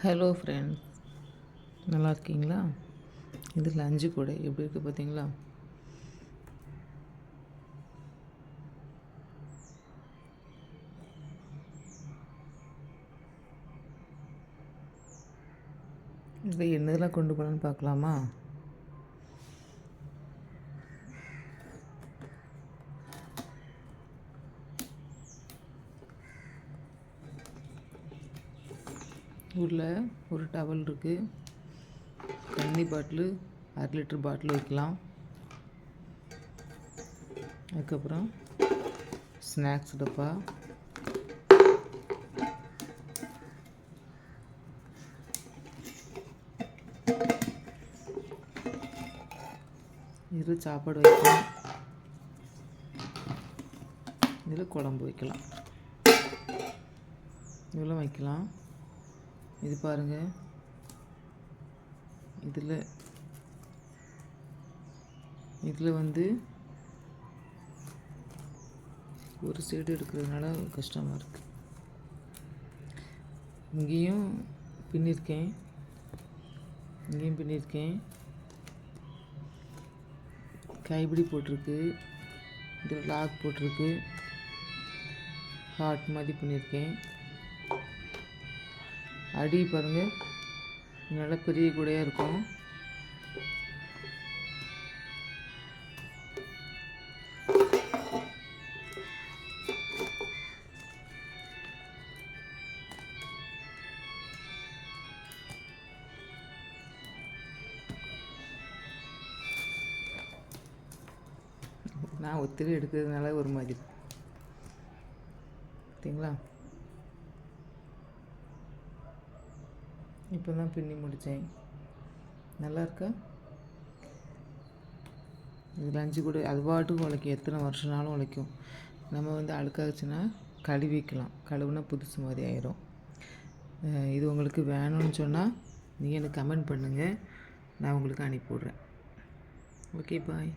Hello friends, நல்லா இருக்கீங்களா? இது லஞ்சு கூட எப்படி இருக்குது பார்த்தீங்களா? இதில் என்னதெல்லாம் கொண்டு போகலான்னு பார்க்கலாமா? உள்ள ஒரு டவல் இருக்குது, தண்ணி பாட்டிலு 1/2 லிட்டர் பாட்டில் வைக்கலாம். அதுக்கப்புறம் ஸ்நாக்ஸ் டப்பா, இதில் சாப்பாடு வைக்கலாம், இதில் குழம்பு வைக்கலாம், இதெல்லாம் வைக்கலாம். இது பாருங்கள், இதில் வந்து ஒரு சைடு எடுக்கிறதுனால கஷ்டமாக இருக்குது. இங்கேயும் பின்னிருக்கேன், கைப்பிடி போட்டிருக்கு, இதில் லாக் போட்டிருக்கு, ஹார்ட் மாதிரி பண்ணியிருக்கேன். அடி பாருங்கள், நல்லா பெரிய கூடையாக இருக்கும். நான் ஒத்திரி எடுக்கிறதுனால ஒரு மாதிரி பார்த்தீங்களா? இப்போ தான் பின்னி முடித்தேன். நல்லா இருக்கா? இது லஞ்சு கூட அது பாட்டுக்கு உழைக்கும், எத்தனை வருஷம்னாலும் உழைக்கும். நம்ம வந்து அழுக்காச்சுன்னா கழுவிக்கலாம், கழுவுனா புதுசு மாதிரி ஆயிரும். இது உங்களுக்கு வேணும்னு சொன்னால் நீங்கள் எனக்கு கமெண்ட் பண்ணுங்கள், நான் உங்களுக்கு அனுப்பி விட்றேன். ஓகே, பாய்.